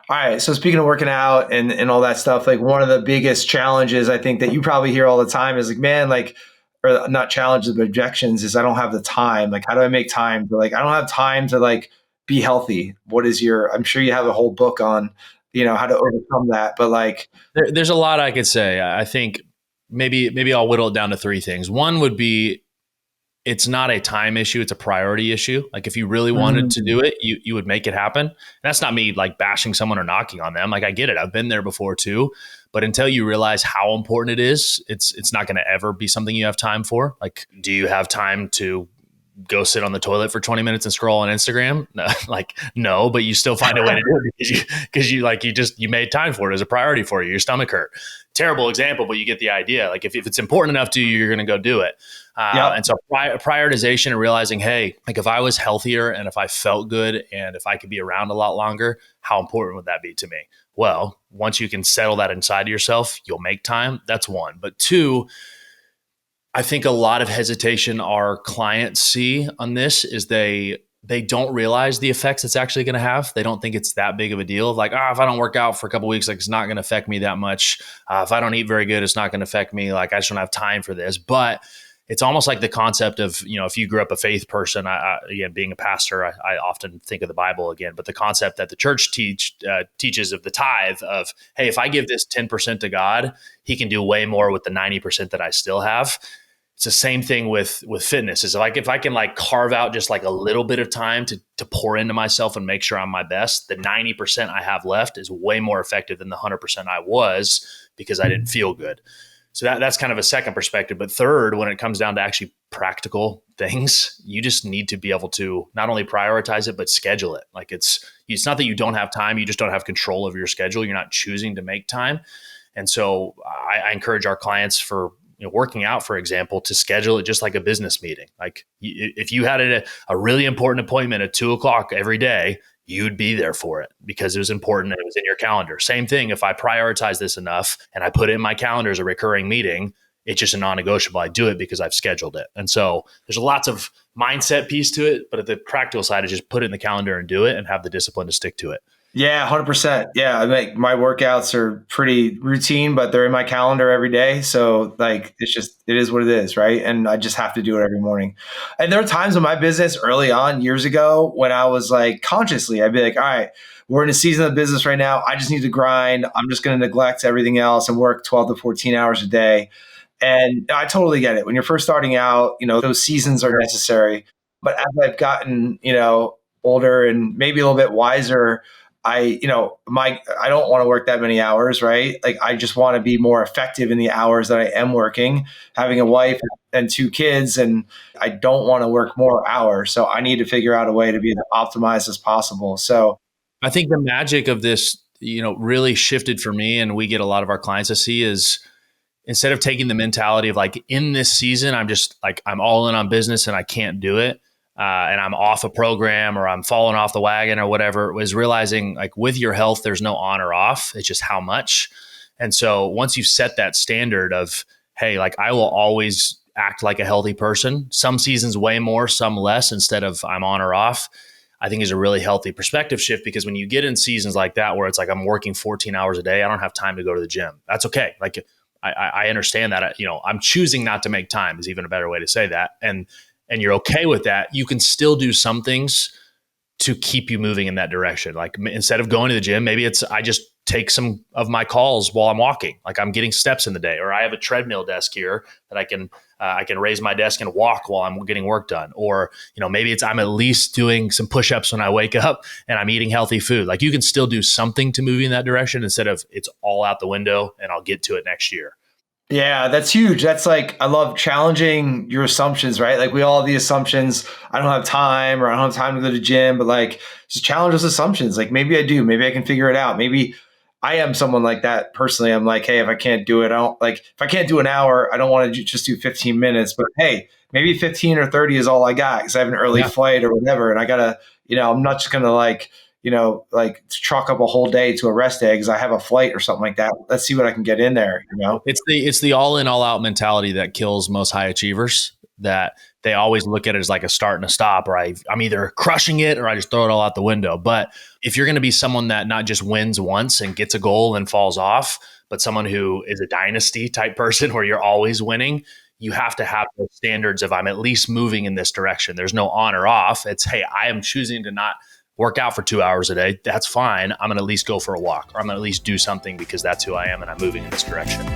All right. So speaking of working out and all that stuff, like one of the biggest challenges I think that you probably hear all the time is like, man, like, or not challenges, but objections is I don't have the time. Like, how do I make time to like, I don't have time to like be healthy. What is your, I'm sure you have a whole book on, how to overcome that. But like, There's a lot I could say. I think maybe I'll whittle it down to three things. One would be it's not a time issue, it's a priority issue. Like if you really wanted to do mm, it, you would make it happen. And that's not me like bashing someone or knocking on them. Like I get it. I've been there before too. But until you realize how important it is, it's not going to ever be something you have time for. Like, do you have time to go sit on the toilet for 20 minutes and scroll on Instagram? No, like, no, but you still find a way to do it because you made time for it as a priority for you. Your stomach hurt. Terrible example, but you get the idea. Like if it's important enough to you, you're going to go do it. yep. And so prioritization and realizing, hey, like if I was healthier and if I felt good and if I could be around a lot longer, how important would that be to me? Well, once you can settle that inside yourself, you'll make time. That's one. But two, I think a lot of hesitation our clients see on this is they don't realize the effects it's actually going to have. They don't think it's that big of a deal. Like, if I don't work out for a couple of weeks, like it's not going to affect me that much. If I don't eat very good, it's not going to affect me. Like I just don't have time for this. But it's almost like the concept of, if you grew up a faith person, again, being a pastor, I often think of the Bible again, but the concept that the church teaches of the tithe of, hey, if I give this 10% to God, he can do way more with the 90% that I still have. It's the same thing with fitness. Is like if I can like carve out just like a little bit of time to pour into myself and make sure I'm my best, the 90% I have left is way more effective than the 100% I was because I didn't feel good. So that's kind of a second perspective. But third, when it comes down to actually practical things, you just need to be able to not only prioritize it, but schedule it. Like it's not that you don't have time, you just don't have control of your schedule. You're not choosing to make time. And so I encourage our clients for working out, for example, to schedule it just like a business meeting. Like if you had a really important appointment at 2:00 every day, you'd be there for it because it was important and it was in your calendar. Same thing. If I prioritize this enough and I put it in my calendar as a recurring meeting, it's just a non-negotiable. I do it because I've scheduled it. And so there's lots of mindset piece to it, but at the practical side is just put it in the calendar and do it and have the discipline to stick to it. Yeah, 100%. Yeah, I mean, my workouts are pretty routine, but they're in my calendar every day. So like, it is what it is, right? And I just have to do it every morning. And there are times in my business early on years ago when I was like consciously, I'd be like, all right, we're in a season of business right now. I just need to grind. I'm just going to neglect everything else and work 12 to 14 hours a day. And I totally get it. When you're first starting out, those seasons are necessary. But as I've gotten, older and maybe a little bit wiser, I don't want to work that many hours, right? Like I just want to be more effective in the hours that I am working, having a wife and two kids, and I don't want to work more hours. So I need to figure out a way to be as optimized as possible. So I think the magic of this, really shifted for me, and we get a lot of our clients to see is instead of taking the mentality of like in this season, I'm just like, I'm all in on business and I can't do it. And I'm off a program or I'm falling off the wagon or whatever, was realizing like with your health, there's no on or off. It's just how much. And so once you set that standard of, hey, like I will always act like a healthy person, some seasons way more, some less, instead of I'm on or off, I think is a really healthy perspective shift. Because when you get in seasons like that, where it's like I'm working 14 hours a day, I don't have time to go to the gym. That's okay. Like I understand that, I'm choosing not to make time is even a better way to say that. And you're okay with that, you can still do some things to keep you moving in that direction. Like instead of going to the gym, maybe it's I just take some of my calls while I'm walking. Like I'm getting steps in the day, or I have a treadmill desk here that I can raise my desk and walk while I'm getting work done. Or maybe it's I'm at least doing some push-ups when I wake up and I'm eating healthy food. Like you can still do something to move in that direction instead of it's all out the window and I'll get to it next year. yeah, that's huge. That's like, I love challenging your assumptions, right? Like we all have the assumptions, I don't have time or I don't have time to go to the gym, but like just challenge those assumptions. Like maybe I do, maybe I can figure it out. Maybe I am someone like that personally. I'm like, hey, if I can't do it, if I can't do an hour, I don't want to just do 15 minutes, but hey, maybe 15 or 30 is all I got because I have an early Yeah. flight or whatever. And I gotta, I'm not just going to like chalk up a whole day to a rest day because I have a flight or something like that. Let's see what I can get in there. It's the all in, all out mentality that kills most high achievers. that they always look at it as like a start and a stop, or I'm either crushing it or I just throw it all out the window. But if you're going to be someone that not just wins once and gets a goal and falls off, but someone who is a dynasty type person where you're always winning, you have to have those standards of I'm at least moving in this direction. There's no on or off. It's, hey, I am choosing to not work out for 2 hours a day. That's fine. I'm going to at least go for a walk, or I'm going to at least do something because that's who I am and I'm moving in this direction.